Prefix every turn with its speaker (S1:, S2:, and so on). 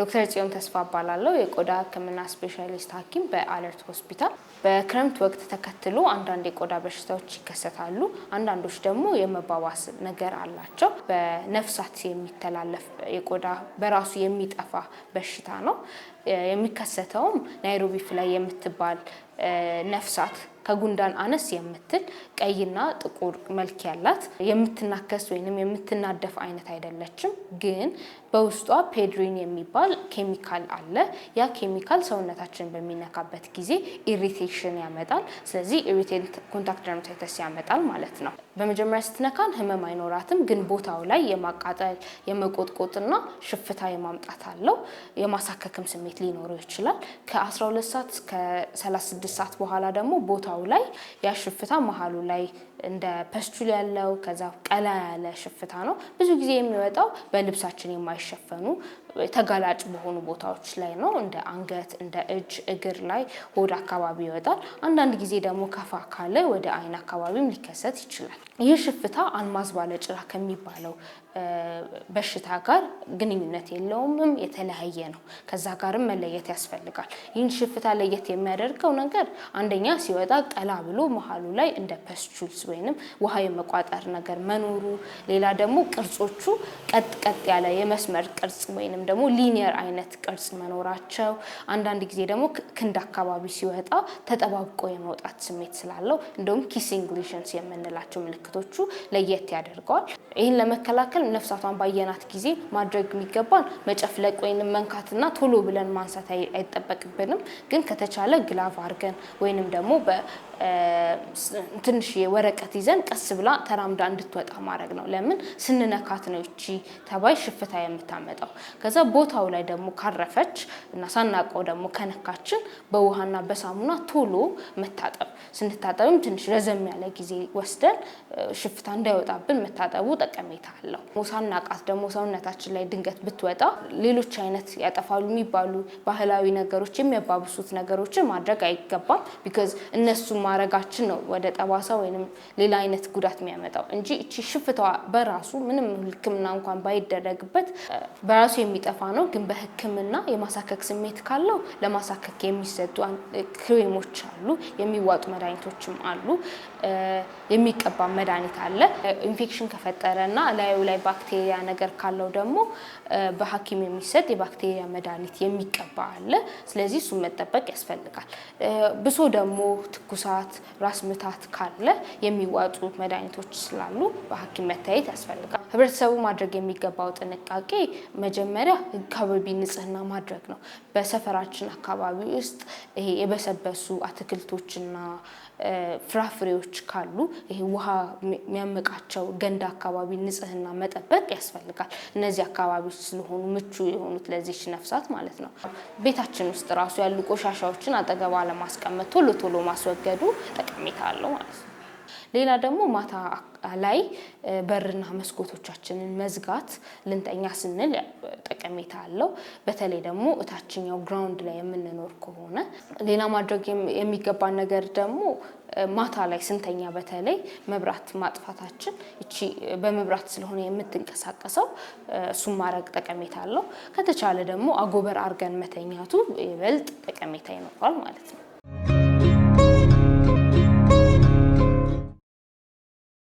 S1: ዶክተር ጽዮን ተስፋ እባላለሁ የቆዳ ህክምና ስፔሻሊስት ሐኪም በአለርት ሆስፒታል። በክረምት ወቅት ተከትሎ አንዳንድ የቆዳ በሽታዎች ይከሰታሉ። አንዳንዶች ደግሞ የመባባስ ነገር አላቸው። በነፍሳት የሚተላለፍ የቆዳ በራሱ የሚጠፋ በሽታ ነው። የሚከሰተውም ናይሮቢ ፍላይ የምትባል ነፍሳት ከጉንዳን አነስ የምትል ቀይና ጥቁር መልክ ያላት የምትናከስ ወይንም የምትናደፍ አይነት አይደለችም። ግን በውስጧ ፔድሪን የሚባል ኬሚካል አለ። ያ ኬሚካል ሰውነታችን በሚነካበት ጊዜ ኢሪቴሽን ያመጣል። ስለዚህ ኢሪቴንት ኮንታክት ደርማታይተስ ያመጣል ማለት ነው። በመጀመሪያ ስትነካን ህመም አይኖራትም፣ ግን ቦታው ላይ የማቃጠል የመቆጥቆጥና ሽፍታ የማምጣት አለው። የማሳከክም ስሜት ሊኖረው ይችላል። ከ12 ሰዓት እስከ 36 ሰዓት በኋላ ደግሞ ቦታው ላይ ያ ሽፍታ መሃሉ ላይ እንደ ፐስቹል ያለው ከዛ ቀላ ያለ ሽፍታ ነው። ብዙ ጊዜ የሚወጣው በልብሳችን የማይሸፈኑ ተጋላጭ በሆኑ ቦታዎች ላይ ነው። እንደ አንገት፣ እንደ እጅ፣ እግር ላይ፣ ሆድ አካባቢ ይወጣል። አንዳንድ ጊዜ ደግሞ ከፋ ካለ ወደ አይን አካባቢም ሊከሰት ይችላል። ይህ ሽፍታ አልማዝ ባለጭራ ከሚባለው በሽታ ጋር ግንኙነት የለውም፣ የተለያየ ነው። ከዛ ጋርም መለየት ያስፈልጋል። ይህን ሽፍታ ለየት የሚያደርገው ነገር አንደኛ ሲወጣ ቀላ ብሎ መሃሉ ላይ እንደ ፐስቹልስ ወይንም ውሃ የመቋጠር ነገር መኖሩ፣ ሌላ ደግሞ ቅርጾቹ ቀጥ ያለ የመስመር ቅርጽ ወይንም ደግሞ ሊኒየር አይነት ቅርጽ መኖራቸው፣ አንዳንድ ጊዜ ደግሞ ክንድ አካባቢ ሲወጣ ተጠባብቆ የመውጣት ስሜት ስላለው እንደውም ኪሲንግ ሊሽንስ የምንላቸው ምልክቶቹ ለየት ያደርገዋል። ይህን ለመከላከል ነፍሳቷን ባየናት ጊዜ ማድረግ የሚገባን መጨፍለቅ ወይንም መንካትና ቶሎ ብለን ማንሳት አይጠበቅብንም። ግን ከተቻለ ግላቭ አድርገን ወይንም ደግሞ ትንሽ ወረቀት ይዘን ቀስ ብላ ተራምዳ እንድትወጣ ማድረግ ነው። ለምን ስንነካት ነው እቺ ተባይ ሽፍታ የምታመጣው። ከዛ ቦታው ላይ ደግሞ ካረፈች እና ሳናቀው ደግሞ ከነካችን በውሃና በሳሙና ቶሎ መታጠብ፣ ስንታጠብም ትንሽ ረዘም ያለ ጊዜ ወስደን ሽፍታ እንዳይወጣብን መታጠቡ ጠቀሜታ አለው። ሳናቃት ደግሞ ሰውነታችን ላይ ድንገት ብትወጣ ሌሎች አይነት ያጠፋሉ የሚባሉ ባህላዊ ነገሮች የሚያባብሱት ነገሮችን ማድረግ አይገባም። ቢካዝ እነሱ ማረጋችን ነው ወደ ጠባሳ ወይንም ሌላ አይነት ጉዳት የሚያመጣው እንጂ እቺ ሽፍታዋ በራሱ ምንም ህክምና እንኳን ባይደረግበት በራሱ የሚጠፋ ነው። ግን በህክምና የማሳከክ ስሜት ካለው ለማሳከክ የሚሰጡ ክሬሞች አሉ፣ የሚዋጡ መድኃኒቶችም አሉ፣ የሚቀባ መድኃኒት አለ። ኢንፌክሽን ከፈጠረና ላዩ ላይ ባክቴሪያ ነገር ካለው ደግሞ በሐኪም የሚሰጥ የባክቴሪያ መድኃኒት የሚቀባ አለ። ስለዚህ እሱን መጠበቅ ያስፈልጋል። ብሶ ደግሞ ትኩሳት፣ ራስ ምታት ካለ የሚዋጡ መድኃኒቶች ስላሉ በሐኪም መታየት ያስፈልጋል። ህብረተሰቡ ማድረግ የሚገባው ጥንቃቄ መጀመሪያ አካባቢ ንጽህና ማድረግ ነው። በሰፈራችን አካባቢ ውስጥ ይሄ የበሰበሱ አትክልቶችና ፍራፍሬዎች ካሉ ይሄ ውሃ የሚያመቃቸው ገንዳ አካባቢ ንጽህና መጠበቅ ያስፈልጋል። እነዚህ አካባቢዎች ስለሆኑ ምቹ የሆኑት ለዚህ ነፍሳት ማለት ነው። ቤታችን ውስጥ ራሱ ያሉ ቆሻሻዎችን አጠገባ ለማስቀመጥ ቶሎ ማስወገዱ ጠቀሜታ አለው ማለት ነው። ሌላ ደግሞ ማታ ላይ በርና መስኮቶቻችንን መዝጋት ልንተኛ ስንል ጠቀሜታ አለው። በተለይ ደግሞ እታችኛው ግራውንድ ላይ የምንኖር ከሆነ ሌላ ማድረግ የሚገባን ነገር ደግሞ ማታ ላይ ስንተኛ በተለይ መብራት ማጥፋታችን እቺ በመብራት ስለሆነ የምትንቀሳቀሰው እሱን ማድረግ ጠቀሜታ አለው። ከተቻለ ደግሞ አጎበር አርገን መተኛቱ ይበልጥ ጠቀሜታ ይኖራል ማለት ነው።